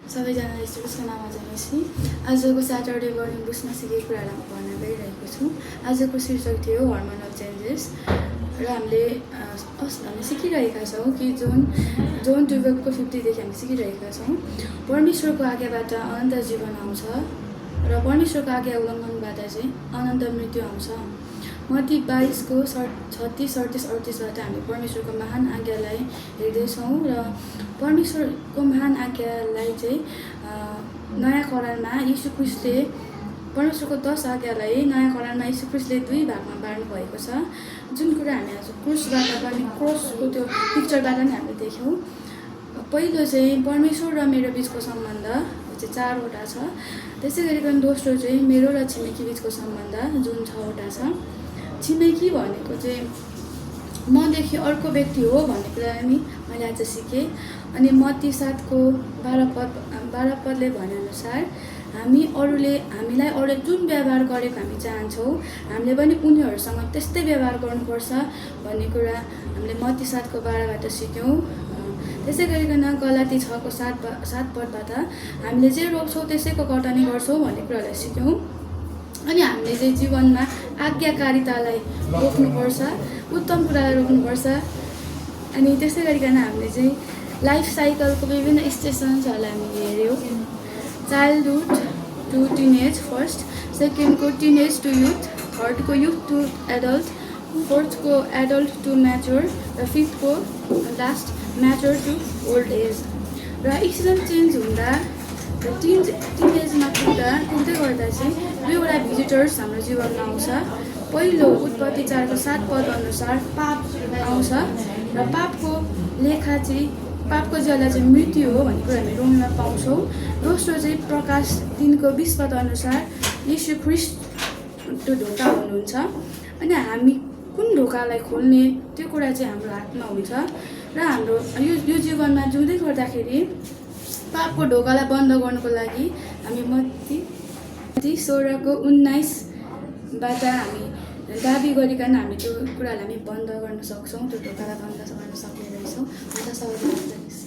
सबैजना स्टुडेन्ट्सको नाम जानेपछि आजको स्याटरडे मर्निङ बुक्समा सिकेको कुराहरू भन्न गइरहेको छु। आजको शीर्षक थियो हर्मोनल चेन्जेस र हामीले सिकिरहेका छौँ कि जोन 12को 50देखि हामी सिकिरहेका छौँ। परमेश्वरको आज्ञाबाट अनन्त जीवन आउँछ र परमेश्वरको आज्ञा उल्लङ्घनबाट चाहिँ अनन्त मृत्यु आउँछ। मत्ती 22को 36, 37, 38बाट हामी परमेश्वरको महान आज्ञालाई हेर्दैछौँ र परमेश्वरको महान आज्ञालाई चाहिँ नयाँ करारमा यीशु ख्रीष्टले परमेश्वरको 10 आज्ञालाई नयाँ करारमा यीशु ख्रीष्टले 2 भागमा बाँड्नु भएको छ। जुन कुरा हामी आज क्रुसबाट पनि क्रसको त्यो पिक्चरबाट पनि हामीले देख्यौँ। पहिलो चाहिँ परमेश्वर र मेरो बिचको सम्बन्ध चाहिँ 4वटा छ। त्यसै गरिकन दोस्रो चाहिँ मेरो र छिमेकी बिचको सम्बन्ध जुन 6वटा छ। छिमेकी भनेको चाहिँ मदेखि अर्को व्यक्ति हो भन्ने कुरा मैले आज सिकेँ। अनि मत्ती 7को 12 पदले भनेअनुसार हामीलाई अरूले जुन व्यवहार गरेको हामी चाहन्छौँ हामीले पनि उनीहरूसँग त्यस्तै व्यवहार गर्नुपर्छ भन्ने कुरा हामीले मत्ती 7को 12बाट सिक्यौँ। त्यसै गरिकन गलाती 6को 7 पदबाट हामीले जे रोप्छौँ त्यसैको कटनी गर्छौँ भन्ने कुरालाई सिक्यौँ। अनि हामीले चाहिँ जीवनमा आज्ञाकारितालाई रोक्नुपर्छ, उत्तम कुरालाई रोक्नुपर्छ। अनि त्यसै गरिकन हामीले चाहिँ लाइफ साइकलको विभिन्न स्टेसन्सहरूलाई हामीले हेऱ्यौँ। चाइल्डहुड टु टिनेज फर्स्ट, सेकेन्डको टिनेज टु युथ, थर्डको युथ टु एडल्ट, फोर्थको एडल्ट टु म्याच्योर र फिफ्थको last mature to old age. र सिजन चेन्ज हुँदा र टिनेजमा पुग्दै गर्दा चाहिँ 2वटा भिजिटर्स हाम्रो जीवनमा आउँछ। पहिलो उत्पत्ति 4को 7 पद अनुसार पाप आउँछ र पापको लेखा चाहिँ पापको ज्याला चाहिँ मृत्यु हो भन्ने कुरा हामी रोममा पाउँछौँ। दोस्रो चाहिँ प्रकाश 3को 20 पद अनुसार यीशु ख्रीष्ट ढोका हुनुहुन्छ। अनि हामी कुन ढोकालाई खोल्ने त्यो कुरा चाहिँ हाम्रो हातमा हुन्छ र हाम्रो यो जीवनमा जिउँदै गर्दाखेरि पापको ढोकालाई बन्द गर्नुको लागि हामी मत्ती 16को 19बाट हामी दाबी गरिकन हामी त्यो कुरालाई हामी बन्द गर्न सक्छौँ, त्यो ढोकालाई बन्द गर्न सक्ने रहेछौँ।